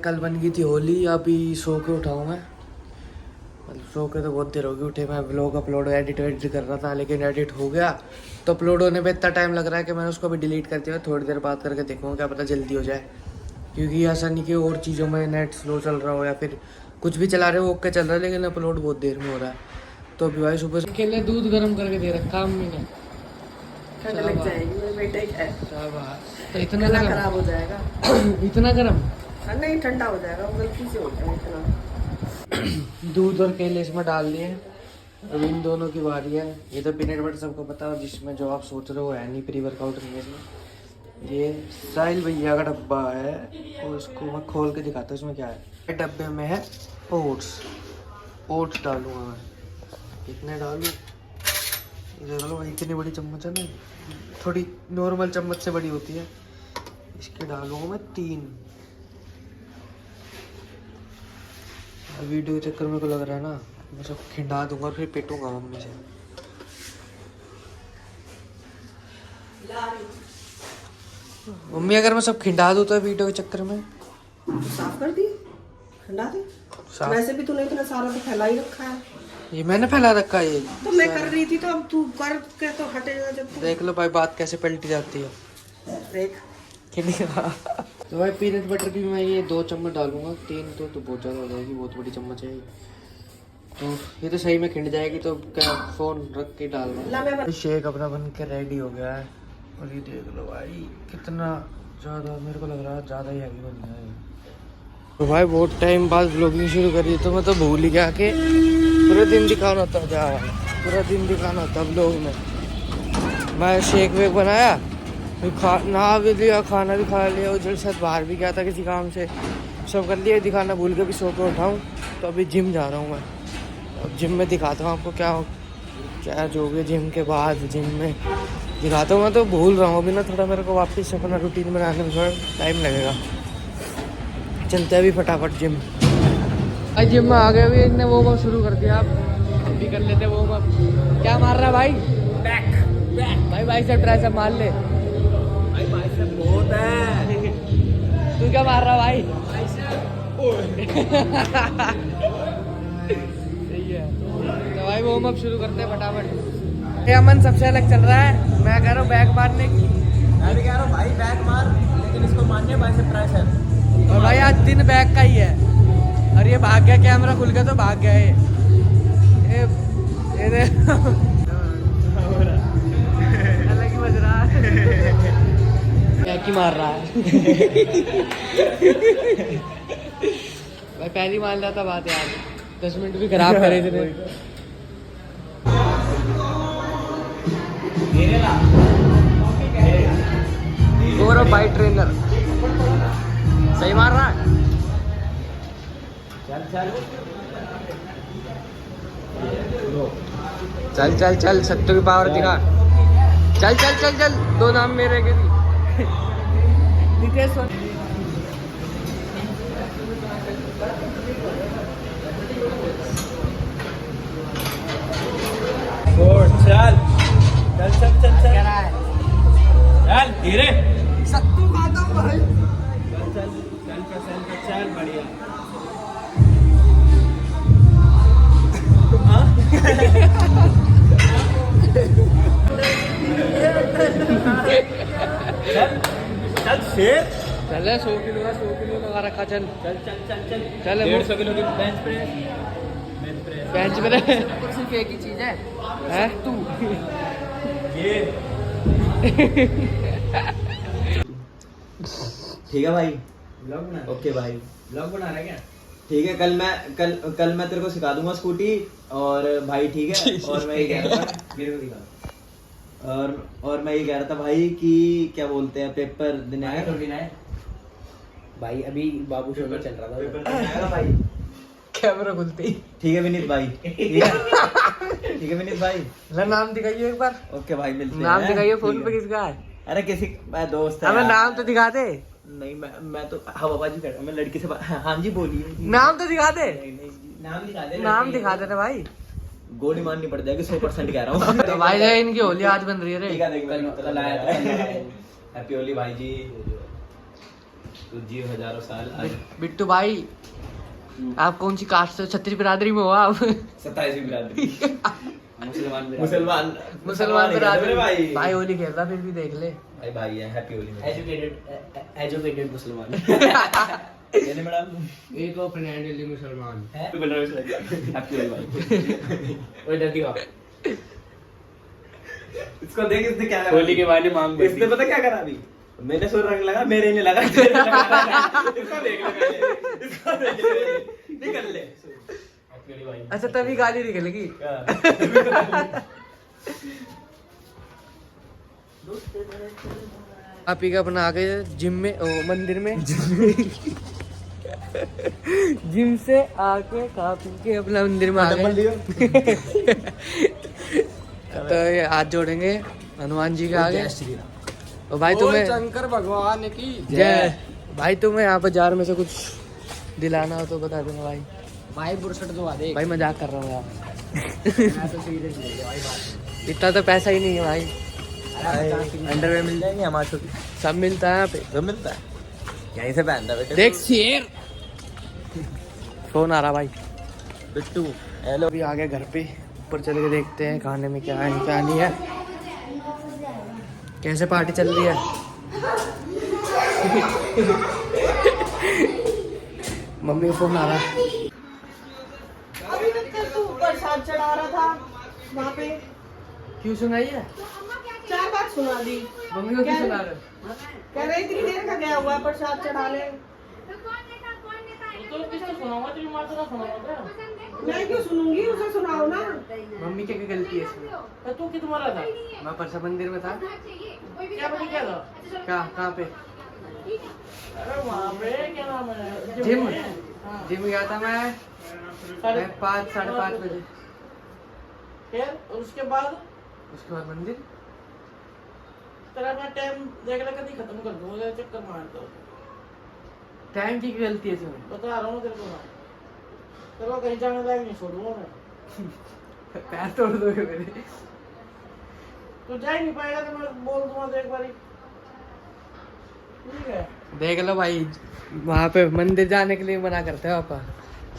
कल बन गई थी होली, अभी सो के उठा हूँ मैं। मतलब सो के तो बहुत देर होगी उठे। मैं व्लॉग अपलोड एडिट कर रहा था, लेकिन एडिट हो गया तो अपलोड होने पे इतना टाइम लग रहा है कि मैंने उसको भी डिलीट कर दिया। थोड़ी देर बात करके देखूँगा, क्या पता जल्दी हो जाए। क्योंकि ऐसा नहीं कि और चीज़ों में नेट स्लो चल रहा हो या फिर कुछ भी चला रहे हो ओके चल रहा है, लेकिन अपलोड बहुत देर में हो रहा है। तो अभी भाई सुबह से अकेले दूध गर्म करके दे रखा मम्मी ने। ठंड लग जाएगी बेटे है। तो इतना गला खराब हो जाएगा। इतना गर्म नहीं ठंडा हो जाएगा, गलती से होता है इतना। दूध और केले इसमें डाल दिए। अब इन दोनों की बारी है। ये तो पीनट बटर सबको पता है, जिसमें जो आप सोच रहे हो है नहीं, प्री वर्कआउट नहीं है इसमें। ये साहिल भैया का डब्बा है और इसको मैं खोल के दिखाता हूँ इसमें क्या है। डब्बे में है ओट्स डालूंगा मैं। कितने डालूँ देख लो भाई, इतनी बड़ी चम्मच है ना, थोड़ी नॉर्मल चम्मच से बड़ी होती है। इसके डालूंगा मैं 3। वीडियो के चक्कर में को लग रहा है ना, मैं सब खिंडा दूंगा और फिर पेटूंगा मम्मी से। मम्मी अगर मैं सब खिंडा दूँ तो वीडियो के चक्कर में तो साफ कर दी, ठंडा दे। वैसे भी तूने इतना सारा तो फैला ही रखा है। ये मैंने फैला रखा है। ये तो मैं कर रही थी, तो अब तू कर के तो हटेगा जब तू। देख लो भाई बात कैसे पलटी जाती है। देख तो भाई पीनट बटर की मैं ये 2 चम्मच डालूंगा। 3 तो बहुत ज़्यादा हो जाएगी, बहुत बड़ी चम्मच है। तो ये तो सही में खिंड जाएगी, तो क्या फ़ोन रख के डालना। शेक अपना बन के रेडी हो गया है। और ये देख लो भाई कितना ज़्यादा, मेरे को लग रहा है ज़्यादा ही हैवी बन गया है। तो भाई बहुत टाइम बाद व्लॉगिंग शुरू करी, तो मैं तो भूल ही गया कि पूरा दिन दिखाना होता है। क्या पूरा दिन दिखाना होता है व्लॉग में। मैं शेक वेक बनाया, फिर नहा भी लिया, खाना भी खा लिया, और जल्द से बाहर भी गया था किसी काम से, सब कर लिया। दिखाना भूल के भी सो के उठाऊँ। तो अभी जिम जा रहा हूँ मैं। अब जिम में दिखाता हूँ आपको क्या क्या जो भी जिम के बाद जिम में दिखाता हूँ। मैं तो भूल रहा हूँ अभी ना, थोड़ा मेरे को वापस अपना रूटीन बनाने में थोड़ा टाइम लगेगा। चलते अभी फटाफट जिम। भाई जिम में आ गए, अभी इनने वो शुरू कर दिया। आप भी कर लेते वो। क्या मार रहा है भाई? बैक भाई, भाई से ट्राई से मार ले भाई, भाई से बहुत है। तू क्या मार रहा भाई? सही है। तो भाई वार्म अप शुरू करते हैं फटाफट। ये अमन सबसे अलग चल रहा है। मैं कह रहा हूँ बैक मारने की। मैं भी कह रहा हूँ भाई बैक मार, लेकिन इसको मानने भाई से ट्राई है। और भाई आज दिन बैक का ही है। और ये भाग गया, कैमरा खुल गया तो भाग गया ये अलग ही बज रहा है। बैक ही मार रहा है। भाई पहली मान रहा था बात यार, 10 मिनट भी खराब करे थे। गौरव भाई ट्रेनर सही मार रहा है। चल चल चल, सत्तू की पावर दिखा। चल चल चल चल, 2 नाम मेरे के नितेश। चल चल चल चल चल क्या रहा है? चल धीरे, सत्तू खाता हूँ भाई। चल चल चल चल चल बढ़िया। चल चल शेर, चल 100 किलो लगा रखा। चल चल चल चल चल चल 150 किलो की बेंच प्रेस। बेंच पे सिर्फ एक ही चीज है तू। ये ठीक है भाई, ब्लॉग बना। ओके भाई, ब्लॉग बना रहा है क्या? ठीक है, कल मैं तेरे को सिखा दूंगा स्कूटी। और भाई ठीक है। और मैं ये कह रहा था मेरे को दिखा। और मैं ये कह रहा था भाई कि क्या बोलते हैं, पेपर देने आएगा भाई। अभी बाबू शो में चल रहा था, पेपर देने आएगा भाई। कैमरा खुलती। ठीक है विनीत भाई, ठीक है विनीत भाई। नाम दिखाइए एक बार। ओके भाई, मिलते हैं। नाम दिखाइए फोन पे किसका है? अरे किसी मैं दोस्त है। हमें नाम तो दिखा दे। नहीं मैं तो हवाबाजी कर रहा हूँ। मैं लड़की से हाँ जी बोलिए। नाम तो दिखा दे। नहीं नाम दिखा दे। नाम दिखा दे ना भाई। गोली मारनी पड़ जाएगी, 100% कह रहा हूँ। तो भाई जाए इनकी होली आज बन रही है रे। ठीक है, देख कल आया था। हैप्पी होली भाई जी। तू जियो हजारों साल। बिट्टू भाई आप कौन सी कास्ट से, छत्तीस बिरादरी में हो आप? 27वीं बिरादरी। मुसलमान बिरादरी भाई। भाई होली खेल रहा फिर भी देख ले भाई भाई है, हैप्पी होली। एजुकेटेड मुसलमान। ये मैडम एक और फ्रेंड मुसलमान है। हैप्पी होली भाई। ओए डरती का इसको देख, इसने क्या करा होली के बाद मांग भर दी। इसने पता क्या करा अभी? मेरे सुर रंग लगा, मेरे नहीं लगा। इसको देख ले पहले, इसको देख ले, निकल ले। हैप्पी होली भाई। अच्छा तभी गाली निकलेगी। आप ही का अपना आ गए जिम में, मंदिर में। जिम से आके खा पी के अपना मंदिर में आ गए। तो ये हाथ जोड़ेंगे हनुमान जी के आगे। और भाई तुम्हें शंकर भगवान की जय। भाई तुम्हें यहाँ पर जार में से कुछ दिलाना हो तो बता दूंगा भाई। भाई बुरसट दो दे। भाई मजाक कर रहा हूँ यार। मैं तो सीरियस ले भाई बात। इतना तो पैसा ही नहीं है भाई। अंडरवेयर मिल जाएंगे हमारे छोटी? सब मिलता है यहाँ पे। सब मिलता है, यहीं से पहनता बेटे। देख शेर। फोन आ रहा भाई। बिट्टू हेलो। अभी आ गए घर पे, ऊपर चल के देखते हैं खाने में क्या है क्या नहीं है। कैसे पार्टी चल रही है? मम्मी का फोन आ रहा है। अभी तक तू प्रसाद चढ़ा रहा था वहाँ पे, क्यों सुनाई है? 4 बार सुना दी। मम्मी को क्यों सुना रहे? कह रहे इतनी देर का गया हुआ है प्रसाद चढ़ा ले। मैं क्यों सुनूंगी, उसे सुनाओ ना। मम्मी क्या क्या गलती है इसमें? तू कितना मारा था? मैं परसा मंदिर में था। क्या बता क्या था? कहाँ पे? अरे वहाँ पे क्या नाम है? जिम। हाँ। जिम गया था मैं 5 साढ़े 5 बजे। फिर और उसके बाद उसके बाद मंदिर। तेरा मैं टाइम देख ले कभी खत्म कर दूंगा, चक्कर मार दो। टाइम की गलती है इसमें। बता रहा हूँ तेरे को मैं। तेरे को कहीं जाने लायक नहीं छोड़ूंगा मैं। पैर तोड़ दोगे मेरे। तू जा ही नहीं पाएगा तो मैं बोल दूंगा तो एक बारी। ठीक है। देख लो भाई, वहाँ पे मंदिर जाने के लिए मना करते हैं पापा।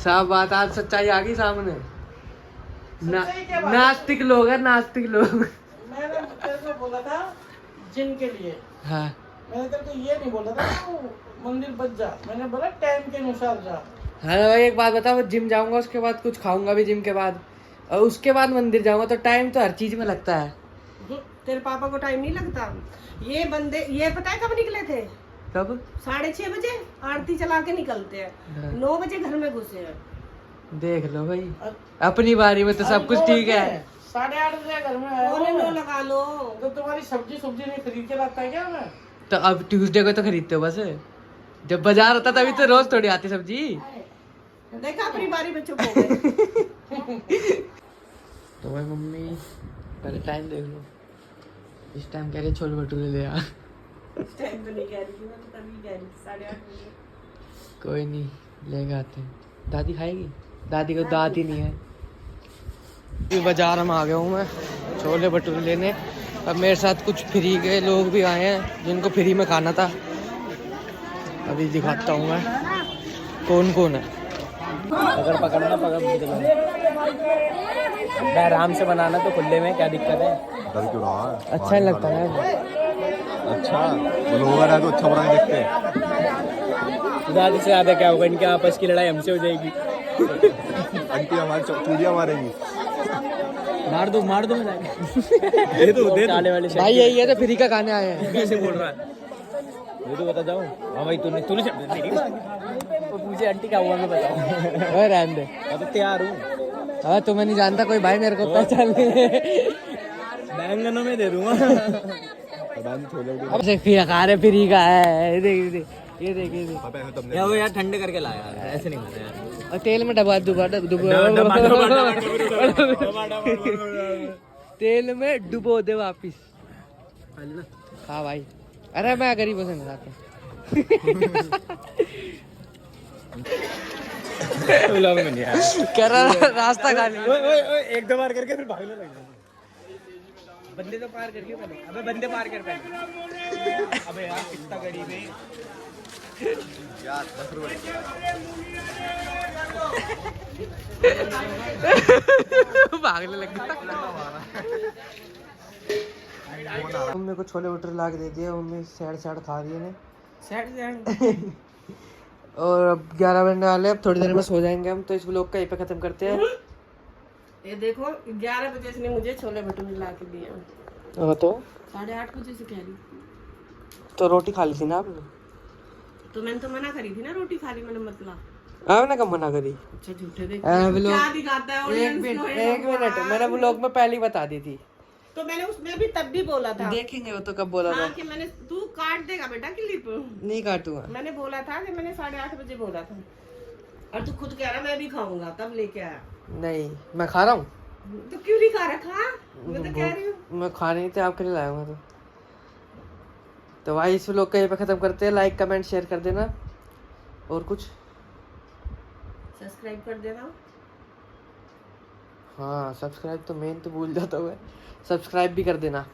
साफ बात, आज सच्चाई आ गई सामने। सच्चाई क्या बात है? नास्तिक लोग है, नास्तिक लोग। मैंने तेरे को बोला था जिन के लिए। हाँ मैंने तेरे को ये नहीं बोला था तू मंदिर बच जा। मैंने बोला टाइम के अनुसार जा। हाँ भाई एक बात बताओ, जिम जाऊंगा उसके बाद कुछ खाऊंगा भी जिम के बाद, और उसके बाद मंदिर जाऊंगा तो टाइम तो हर चीज में लगता है। तेरे पापा को टाइम नहीं लगता। ये बंदे ये पता है कब निकले थे? कब? 6:30 बजे आरती चला के निकलते हैं। हाँ। 9 बजे घर में घुसे हैं। देख लो भाई, अपनी बारी में तो सब कुछ ठीक है। 8:30 बजे घर में आया पौने हूँ 9 मैं। लगा लो। तो तुम्हारी सब्जी नहीं खरीद के लाता है क्या मैं? तो अब ट्यूसडे को तो खरीदते हो बस। जब बाजार होता तभी तो रोज थोड़ी आती सब्जी। देखा अपनी बारी में चुप हो गए। तो भाई मम्मी पहले टाइम देख लो। इस टाइम कह रही छोले भटूरे ले आ। टाइम तो नहीं कह रही थी, मैं तो तभी कह रही थी 8:30 बजे। कोई नहीं, लेके आते हैं। दादी खाएगी? दादी को दाद ही नहीं है। अभी बाजार में आ गया हूँ मैं छोले भटूरे लेने। अब मेरे साथ कुछ फ्री के लोग भी आए हैं जिनको फ्री में खाना था। अभी दिखाता हूँ मैं कौन कौन है। अगर पकड़ना मैं आराम से बनाना तो खुले में क्या दिक्कत है? डर क्यों रहा है? अच्छा नहीं लगता ना। अच्छा लोग है तो अच्छा बुरा नहीं देखते। ज्यादा से ज्यादा क्या होगा, इनके आपस की लड़ाई हमसे हो जाएगी। आंटी हमारी चूड़ियाँ मारेंगी। मार दो दे दो चाले वाले भाई यही है तो फ्री का खाने आए हैं। कैसे बोल रहा है? ये तो बता जाऊँ। हाँ भाई तूने वो पूछे आंटी क्या हुआ मैं बताऊँ। और रहने दे। मैं तो तैयार हूँ। हाँ तुम्हें नहीं जानता कोई भाई, मेरे को पहचान नहीं। बैंगनों में दे दूंगा। अब से फिर खा रहे फ्री का है। ये देख ये देख ये देख। या वो यार ठंडे करके लाया यार, ऐसे नहीं खाता यार। और तेल में डबा तेल में डुबो दे वापिस। हाँ भाई, अरे मैं गरीबों से नहीं खाता। कह रहा रास्ता खाली। एक दो बार करके फिर भागने लग जाए। बंदे तो पार करके पहले। अबे बंदे पार कर पहले। अबे यार कितना गरीब है। भागने लग गया। मम्मी को छोले भटूरे ला के दे दिए, मम्मी सैड सैड खा रही है ने। और अब 11 बजने वाले, अब थोड़ी देर में सो जाएंगे हम, तो इस व्लॉग का यहीं पे खत्म करते हैं। ये देखो 11 बजे इसने मुझे छोले भटूरे ला के दिए। हाँ तो 8:30 बजे से कह रही, तो रोटी खा ली थी ना आपने? तो मैंने तो मना करी थी ना, रोटी खा ली मैंने मतलब। आपने कब मना करी? अच्छा झूठे देख व्लॉग क्या दिखाता है एक ऑडियंस मिनट को। एक मिनट, मैंने व्लॉग में पहले ही बता दी थी। तो मैंने उसमें भी तब भी बोला था। देखेंगे वो तो कब बोला था। हाँ कि मैंने, तू काट देगा बेटा क्लिप। नहीं काटूंगा। मैंने बोला था कि मैंने 8:30 बजे बोला था, और तू खुद कह रहा मैं भी खाऊंगा, तब लेके आया। नहीं मैं खा रहा हूँ। तो क्यों नहीं खा रहा? खा, मैं तो कह रही हूँ। मैं खा नहीं थे, आपके लिए लाया हूँ तो भाई इस व्लॉग का यहीं पे खत्म करते हैं। लाइक कमेंट शेयर कर देना, और कुछ सब्सक्राइब कर देना। हाँ सब्सक्राइब तो मेन तो भूल जाता हूँ, सब्सक्राइब भी कर देना।